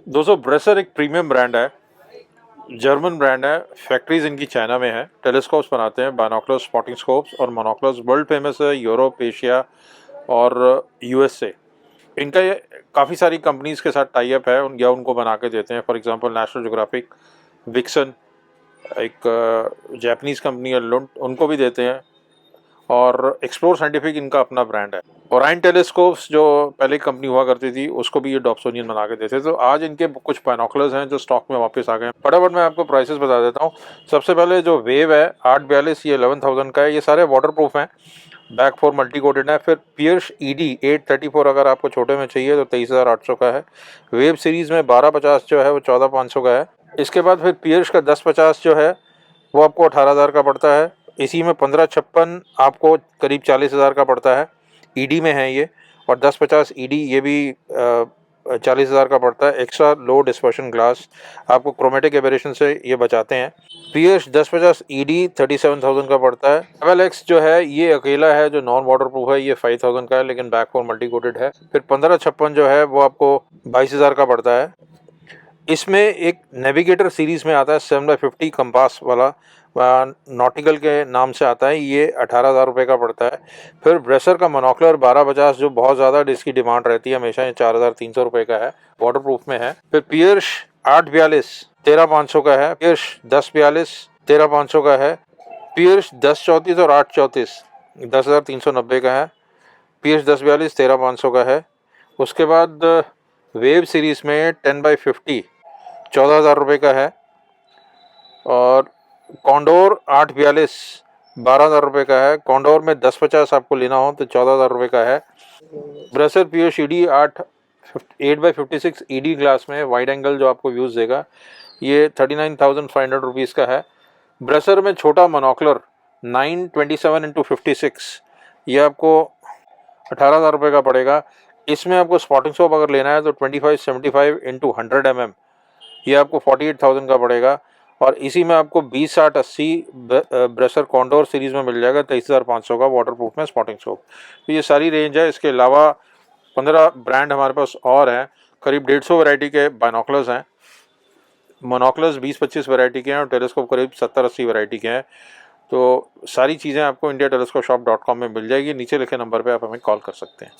दोस्तों ब्रेसर एक premium brand है, जर्मन ब्रांड है। फैक्ट्रीज इनकी चाइना में है। टेलीस्कोप्स बनाते हैं, बाइनोकुलर्स, स्पॉटिंग स्कोप्स और मोनोकुलर्स। वर्ल्ड फेमस है यूरोप, एशिया और यूएसए। इनका ये काफ़ी सारी कंपनीज के साथ टाई अप है या उनको बना के देते हैं। For example national geographic, vixen, एक जापानीज़ कंपनी है लुंट, उनको भी देते हैं। और एक्सप्लोर साइंटिफिक इनका अपना ब्रांड है। ओराइन टेलीस्कोप्स जो पहले कंपनी हुआ करती थी उसको भी ये डॉप्सोनियन बना के देते थे। तो आज इनके कुछ बाइनोकुलर्स हैं जो स्टॉक में वापस आ गए हैं। फटाफट मैं आपको प्राइसेस बता देता हूँ। सबसे पहले जो वेव है 842, ये 11,000 का है। ये सारे वाटर प्रूफ हैं, बैक 4 मल्टी कोटेड है। फिर पियर्स ईडी 834 अगर आपको छोटे में चाहिए तो 23,800 का है। वेव सीरीज़ में 1250 जो है वो 14,500 का है। इसके बाद फिर पियर्स का 1050 जो है वो आपको 18,000 का पड़ता है। इसी में 1556 आपको करीब 40,000 का पड़ता है। ईडी में है ये। और 1050 ईडी ये भी 40,000 का पड़ता है। एक्स्ट्रा लो डिस्पर्शन ग्लास आपको क्रोमेटिक एबरेशन से ये बचाते हैं। पियर्स 1050 ईडी 37,000 का पड़ता है। एवल एक्स जो है ये अकेला है जो नॉन वाटर प्रूफ है, ये 5,000 का है लेकिन बैक 4 मल्टी कोटेड है। फिर 1556 जो है वो आपको 22,000 का पड़ता है। इसमें एक नेविगेटर सीरीज़ में आता है 7x50 कंपास वाला, नॉटिकल के नाम से आता है, ये 18,000 रुपये का पड़ता है। फिर ब्रेसर का मोनोकुलर 1250 जो बहुत ज़्यादा इसकी डिमांड रहती है हमेशा, ये 4,300 रुपये का है, वाटर प्रूफ में है। फिर पियर्स 842 13,500 का है। पियर्स 1042 13,500 का है। पियर्स 1034 और 834 10,390 का है। पियर्स 1042 13,500 का है। उसके बाद वेव सीरीज़ में 10x50 14,000 रुपये का है। और कॉन्डोर 842 12,000 रुपये का है। कॉन्डोर में 1050 आपको लेना हो तो 14,000 रुपये का है। Bresser Pirsch ED 8x56 ED glass में वाइड एंगल जो आपको व्यूज़ देगा, ये 39,500 रुपीज़ का है। ब्रेसर में छोटा मोनोकुलर 927x56 ये आपको 18,000 रुपये का पड़ेगा। इसमें आपको स्पॉटिंग स्कोप अगर लेना है तो 2575x100 mm ये आपको 48,000 का पड़ेगा। और इसी में आपको 20-60-80 ब्रेसर कॉन्डोर सीरीज़ में मिल जाएगा 23,500 का वाटर प्रूफ में स्पॉटिंग स्कोप। तो ये सारी रेंज है। इसके अलावा 15 ब्रांड हमारे पास और हैं। करीब 150 वैरायटी के बाइनोकुलर्स हैं। मोनोकुलर्स 20-25 वैरायटी के हैं और टेलीस्कोप करीब 70-80 वैरायटी के हैं। तो सारी चीज़ें आपको indiatelescopeshop.com में मिल जाएगी। नीचे लिखे नंबर पर आप हमें कॉल कर सकते हैं।